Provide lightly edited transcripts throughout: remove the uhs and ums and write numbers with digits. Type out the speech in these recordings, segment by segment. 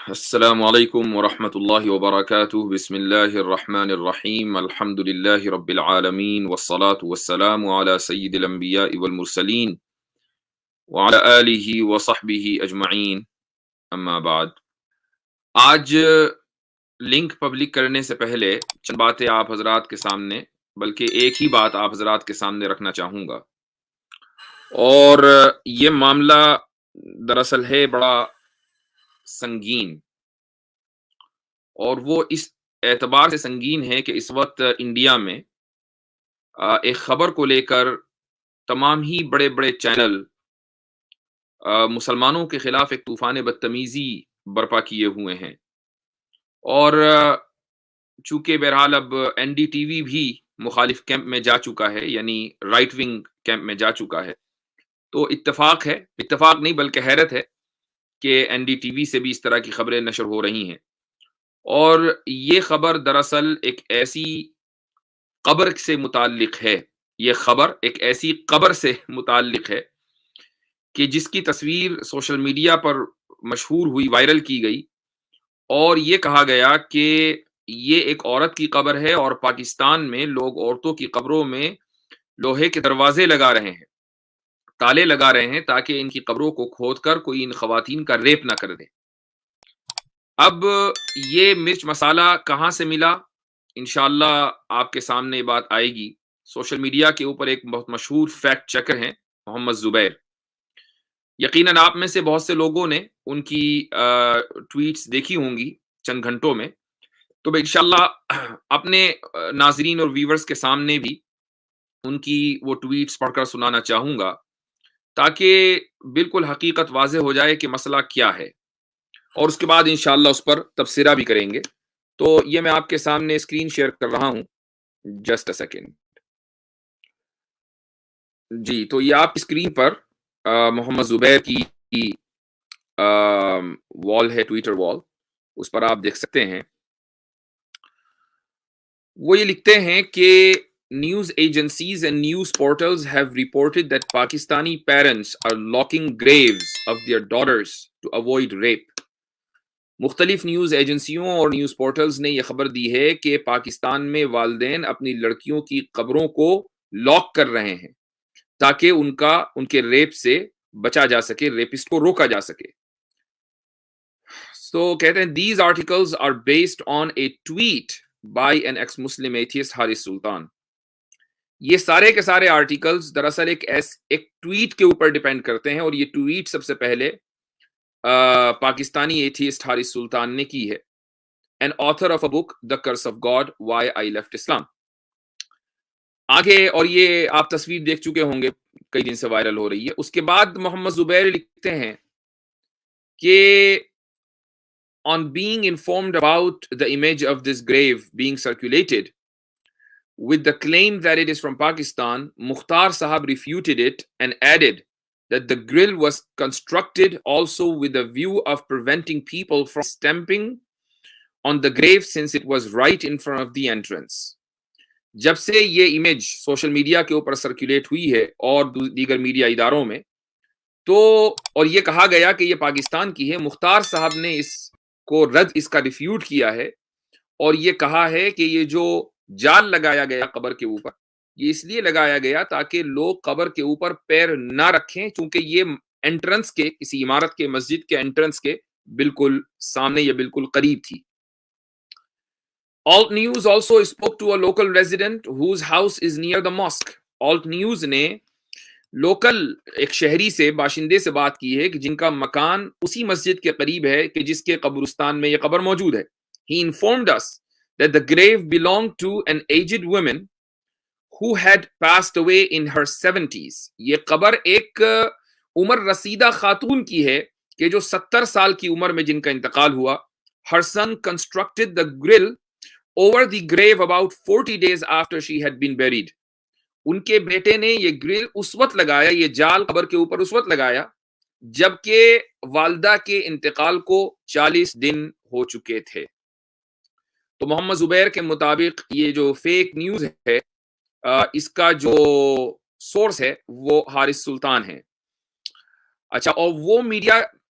السلام علیکم ورحمۃ اللہ وبرکاتہ بسم اللہ الرحمن الرحیم الحمد للہ رب العالمین والصلاة والسلام علی سید الانبیاء والمرسلین وعلی آلہ وصحبہ اجمعین اما بعد۔ آج لنک پبلک کرنے سے پہلے چند باتیں آپ حضرات کے سامنے، بلکہ ایک ہی بات آپ حضرات کے سامنے رکھنا چاہوں گا، اور یہ معاملہ دراصل ہے بڑا سنگین، اور وہ اس اعتبار سے سنگین ہے کہ اس وقت انڈیا میں ایک خبر کو لے کر تمام ہی بڑے بڑے چینل مسلمانوں کے خلاف ایک طوفان بدتمیزی برپا کیے ہوئے ہیں، اور چونکہ بہرحال اب این ڈی ٹی وی بھی مخالف کیمپ میں جا چکا ہے، یعنی رائٹ ونگ کیمپ میں جا چکا ہے، تو اتفاق نہیں بلکہ حیرت ہے کہ این ڈی ٹی وی سے بھی اس طرح کی خبریں نشر ہو رہی ہیں، اور یہ خبر دراصل ایک ایسی قبر سے متعلق ہے، یہ خبر ایک ایسی قبر سے متعلق ہے کہ جس کی تصویر سوشل میڈیا پر مشہور ہوئی، وائرل کی گئی، اور یہ کہا گیا کہ یہ ایک عورت کی قبر ہے، اور پاکستان میں لوگ عورتوں کی قبروں میں لوہے کے دروازے لگا رہے ہیں، تالے لگا رہے ہیں، تاکہ ان کی قبروں کو کھود کر کوئی ان خواتین کا ریپ نہ کر دے۔ اب یہ مرچ مسالہ کہاں سے ملا؟ انشاءاللہ آپ کے سامنے یہ بات آئے گی۔ سوشل میڈیا کے اوپر ایک بہت مشہور فیکٹ چیکر ہیں محمد زبیر، یقیناً آپ میں سے بہت سے لوگوں نے ان کی ٹویٹس دیکھی ہوں گی چند گھنٹوں میں، تو میں انشاءاللہ اپنے ناظرین اور ویورز کے سامنے بھی ان کی وہ ٹویٹس پڑھ کر سنانا چاہوں گا، تاکہ بالکل حقیقت واضح ہو جائے کہ مسئلہ کیا ہے، اور اس کے بعد انشاءاللہ اس پر تبصرہ بھی کریں گے۔ تو یہ میں آپ کے سامنے اسکرین شیئر کر رہا ہوں، جسٹ اے سیکنڈ۔ جی، تو یہ آپ اسکرین پر محمد زبیر کی وال ہے، ٹویٹر وال، اس پر آپ دیکھ سکتے ہیں۔ وہ یہ لکھتے ہیں کہ news agencies and news portals have reported that Pakistani parents are locking graves of their daughters to avoid rape۔ مختلف نیوز ایجنسیوں اور نیوز پورٹلز نے یہ خبر دی ہے کہ پاکستان میں والدین اپنی لڑکیوں کی قبروں کو لاک کر رہے ہیں تاکہ ان کے ریپ سے بچا جا سکے، ریپسٹ کو روکا جا سکے۔ تو کہتے ہیں these articles are based on a tweet by an ex-Muslim atheist Haris سلطان۔ یہ سارے کے سارے آرٹیکلز دراصل ایک ٹویٹ کے اوپر ڈیپینڈ کرتے ہیں، اور یہ ٹویٹ سب سے پہلے پاکستانی ایتھیسٹ حارث سلطان نے کی ہے، an author of a book The Curse of God Why I Left Islam۔ آگے، اور یہ آپ تصویر دیکھ چکے ہوں گے، کئی دن سے وائرل ہو رہی ہے۔ اس کے بعد محمد زبیر لکھتے ہیں کہ on being informed about the image of this grave being circulated with the claim that it is from Pakistan, Mukhtar Sahab refuted it and added that the grill was constructed also with a view of preventing people from stamping on the grave since it was right in front of the entrance۔ جب سے یہ image social media کے اوپر circulate ہوئی ہے اور دیگر media اداروں میں، تو اور یہ کہا گیا کہ یہ پاکستان کی ہے، مختار صاحب نے اس کا ریفیوٹ کیا ہے، اور یہ کہا ہے کہ یہ جو جال لگایا گیا قبر کے اوپر، یہ اس لیے لگایا گیا تاکہ لوگ قبر کے اوپر پیر نہ رکھیں، چونکہ یہ انٹرنس کے، کسی عمارت کے، مسجد کے انٹرنس کے بالکل سامنے یا بالکل قریب تھی۔ Alt News also spoke to a local resident whose house is near the mosque۔ Alt News نے لوکل ایک شہری سے، باشندے سے بات کی ہے کہ جن کا مکان اسی مسجد کے قریب ہے کہ جس کے قبرستان میں یہ قبر موجود ہے۔ He informed us that the grave belonged to an aged woman who had passed away in her 70s۔ یہ قبر ایک عمر رسیدہ خاتون کی ہے کہ جو 70 سال کی عمر میں جن کا انتقال ہوا۔ Her son constructed the grill over the grave about 40 days after she had been buried۔ ان کے بیٹے نے یہ گرل اس وقت لگایا، یہ جال قبر کے اوپر اس وقت لگایا جبکہ والدہ کے انتقال کو 40 دن ہو چکے تھے۔ تو محمد زبیر کے مطابق یہ جو فیک نیوز ہے، اس کا جو سورس ہے وہ حارث سلطان ہے۔ اچھا، اور وہ media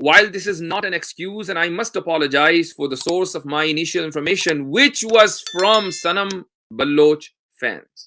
While this is not an excuse, and I must apologize for the source of my initial information, which was from Sanam Baloch fans.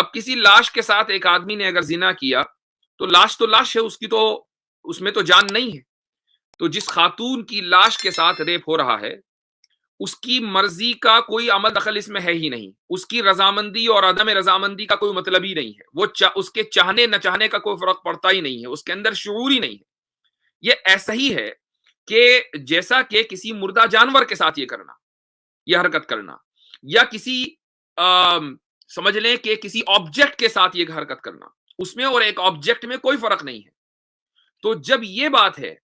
اب کسی لاش کے ساتھ ایک آدمی نے اگر زنا کیا تو لاش ہے، اس کی تو اس میں تو جان نہیں ہے. تو جس خاتون کی لاش کے ساتھ ریپ ہو رہا ہے اس کی مرضی کا کوئی عمل دخل اس میں ہے ہی نہیں، اس کی رضامندی اور عدم رضامندی کا کوئی مطلب ہی نہیں ہے، وہ اس کے چاہنے نہ چاہنے کا کوئی فرق پڑتا ہی نہیں ہے، اس کے اندر شعور ہی نہیں ہے. یہ ایسا ہی ہے کہ جیسا کہ کسی مردہ جانور کے ساتھ یہ حرکت کرنا، یا کسی سمجھ لیں کہ کسی آبجیکٹ کے ساتھ یہ حرکت کرنا، اس میں اور ایک آبجیکٹ میں کوئی فرق نہیں ہے. تو جب یہ بات ہے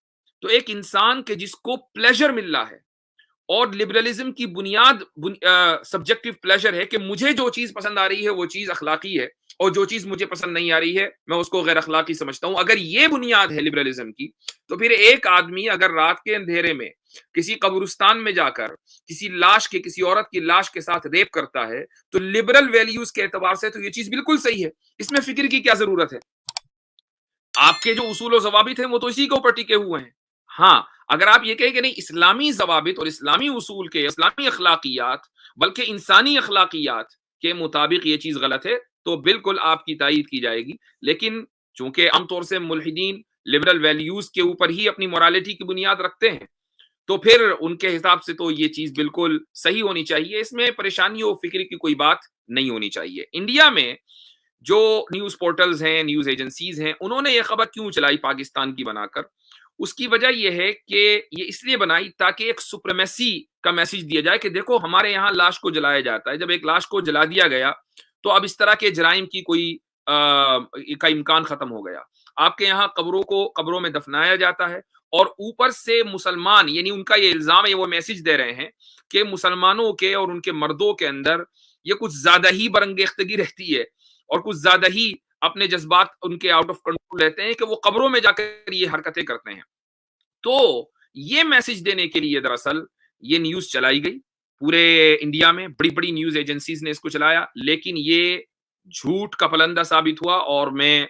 تو ایک انسان کے جس کو پلیجر مل رہا ہے، اور لبرلزم کی بنیاد سبجیکٹیو پلیجر ہے کہ مجھے جو چیز پسند آ رہی ہے وہ چیز اخلاقی ہے، اور جو چیز مجھے پسند نہیں آ رہی ہے میں اس کو غیر اخلاقی سمجھتا ہوں. اگر یہ بنیاد ہے لبرلزم کی، تو پھر ایک آدمی اگر رات کے اندھیرے میں کسی قبرستان میں جا کر کسی عورت کی لاش کے ساتھ ریپ کرتا ہے تو لبرل ویلیوز کے اعتبار سے تو یہ چیز بالکل صحیح ہے، اس میں فکر کی کیا ضرورت ہے؟ آپ کے جو اصول و ضوابط ہیں وہ تو اسی کے اوپر ٹکے ہوئے ہیں. ہاں اگر آپ یہ کہیں کہ نہیں اسلامی ضوابط اور اسلامی اصول کے، اسلامی اخلاقیات بلکہ انسانی اخلاقیات کے مطابق یہ چیز غلط ہے، تو بالکل آپ کی تائید کی جائے گی. لیکن چونکہ عام طور سے ملحدین لبرل ویلیوز کے اوپر ہی اپنی مورالٹی کی بنیاد رکھتے ہیں، تو پھر ان کے حساب سے تو یہ چیز بالکل صحیح ہونی چاہیے، اس میں پریشانی و فکر کی کوئی بات نہیں ہونی چاہیے. انڈیا میں جو نیوز پورٹلز ہیں، نیوز ایجنسیز ہیں، انہوں نے یہ خبر کیوں چلائی پاکستان کی بنا کر؟ اس کی وجہ یہ ہے کہ یہ اس لیے بنائی تاکہ ایک سپریمیسی کا میسج دیا جائے کہ دیکھو ہمارے یہاں لاش کو جلایا جاتا ہے، جب ایک لاش کو جلا دیا گیا تو اب اس طرح کے جرائم کی کوئی کا امکان ختم ہو گیا. آپ کے یہاں قبروں میں دفنایا جاتا ہے، اور اوپر سے مسلمان، یعنی ان کا یہ الزام ہے، وہ میسج دے رہے ہیں کہ مسلمانوں کے اور ان کے مردوں کے اندر یہ کچھ زیادہ ہی برانگیختگی رہتی ہے، اور کچھ زیادہ ہی اپنے جذبات ان کے آؤٹ آف کنٹرول رہتے ہیں کہ وہ قبروں میں جا کر یہ حرکتیں کرتے ہیں. تو یہ میسج دینے کے لیے دراصل یہ نیوز چلائی گئی پورے انڈیا میں، بڑی بڑی نیوز ایجنسیز نے اس کو چلایا، لیکن یہ جھوٹ کا پلندہ ثابت ہوا. اور میں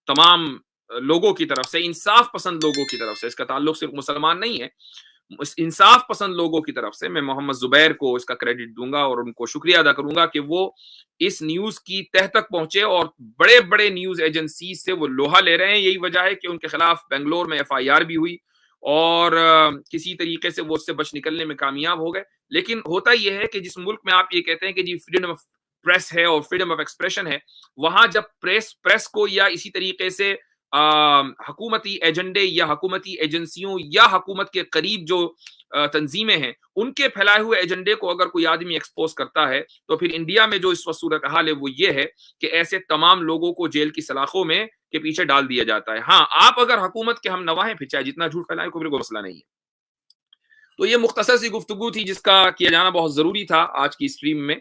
تمام لوگوں کی طرف سے، انصاف پسند لوگوں کی طرف سے، اس کا تعلق صرف مسلمان نہیں ہے، انصاف پسند لوگوں کی طرف سے میں محمد زبیر کو اس کا کریڈٹ دوں گا اور ان کو شکریہ ادا کروں گا کہ وہ اس نیوز کی تہ تک پہنچے، اور بڑے بڑے نیوز ایجنسیز سے وہ لوہا لے رہے ہیں. یہی وجہ ہے کہ ان کے خلاف بنگلور میں FIR بھی ہوئی، اور کسی طریقے سے وہ اس سے بچ نکلنے میں کامیاب ہو گئے. لیکن ہوتا یہ ہے کہ جس ملک میں آپ یہ کہتے ہیں کہ جی فریڈم آف پریس ہے اور فریڈم آف ایکسپریشن ہے، وہاں جب پریس کو یا اسی طریقے سے حکومتی ایجنڈے یا حکومتی ایجنسیوں یا حکومت کے قریب جو تنظیمیں ہیں ان کے پھیلائے ہوئے ایجنڈے کو اگر کوئی آدمی ایکسپوز کرتا ہے، تو پھر انڈیا میں جو اس وقت صورتحال ہے وہ یہ ہے کہ ایسے تمام لوگوں کو جیل کی سلاخوں میں کے پیچھے ڈال دیا جاتا ہے. ہاں آپ اگر حکومت کے ہم نوا ہیں، پھر چاہے جتنا جھوٹ پھیلائیں کوئی مسئلہ نہیں ہے. تو یہ مختصر سی گفتگو تھی جس کا کیا جانا بہت ضروری تھا آج کی اسٹریم میں،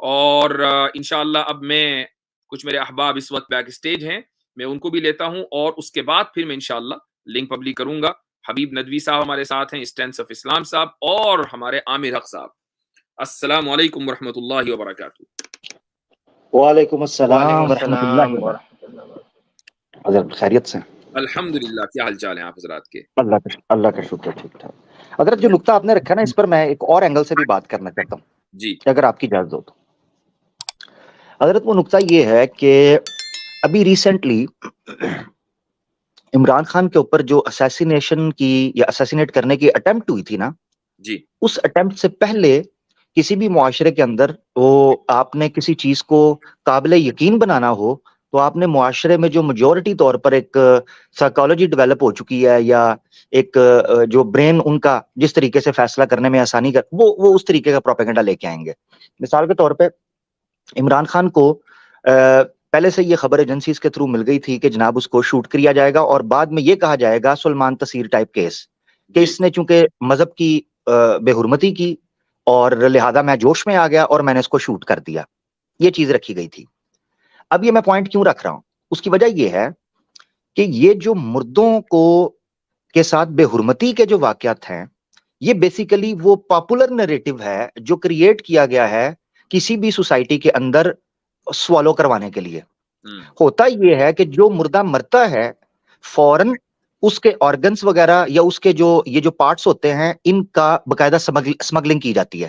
اور انشاءاللہ اب میں کچھ میرے احباب اس وقت بیک اسٹیج ہیں، میں ان کو بھی لیتا ہوں، اور اس کے بعد پھر میں انشاءاللہ لنک پبلک کروں گا. حبیب ندوی صاحب ہمارے ساتھ ہیں، اسٹینس آف اسلام صاحب، اور ہمارے عامر حق صاحب. السلام علیکم ورحمۃ اللہ وبرکاتہ. وعلیکم السلام ورحمۃ اللہ وبرکاتہ. حضرت خیریت سے؟ الحمدللہ. کیا حال چال ہیں آپ حضرات کے؟ اللہ کا شکر، ٹھیک ٹھاک. حضرت جو نقطہ آپ نے رکھا نا، اس پر میں ایک اور اینگل سے بھی بات کرنا چاہتا ہوں جی، اگر آپ کی اجازت ہو تو. حضرت وہ نقطہ یہ ہے کہ ابھی ریسنٹلی عمران خان کے اوپر جو اسیسینیشن کی یا اسیسینیٹ کرنے کی اٹیمپٹ ہوئی تھی نا، جی، اس اٹیمپٹ سے پہلے کسی بھی معاشرے کے اندر وہ آپ نے کسی چیز کو قابل یقین بنانا ہو تو آپ نے معاشرے میں جو میجورٹی طور پر ایک سائیکالوجی ڈیولپ ہو چکی ہے، یا ایک جو برین ان کا جس طریقے سے فیصلہ کرنے میں آسانی کر، وہ اس طریقے کا پروپیگنڈا لے کے آئیں گے. مثال کے طور پہ عمران خان کو پہلے سے یہ خبر ایجنسیز کے تھرو مل گئی تھی کہ جناب اس کو شوٹ کیا جائے گا، اور بعد میں یہ کہا جائے گا سلمان تصیر ٹائپ کیس، کہ اس نے چونکہ مذہب کی بے حرمتی کی اور لہذا میں جوش میں آ گیا اور میں نے اس کو شوٹ کر دیا. یہ چیز رکھی گئی تھی. اب یہ میں پوائنٹ کیوں رکھ رہا ہوں، اس کی وجہ یہ ہے کہ یہ جو مردوں کو کے ساتھ بے حرمتی کے جو واقعات ہیں، یہ بیسیکلی وہ پاپولر نریٹو ہے جو کریٹ کیا گیا ہے کسی بھی سوسائٹی کے اندر سوالو کروانے کے لیے. ہوتا یہ ہے کہ جو مردہ مرتا ہے فوراً اس کے آرگنز وغیرہ یا اس کے جو یہ جو پارٹس ہوتے ہیں ان کا باقاعدہ سمگلنگ کی جاتی ہے.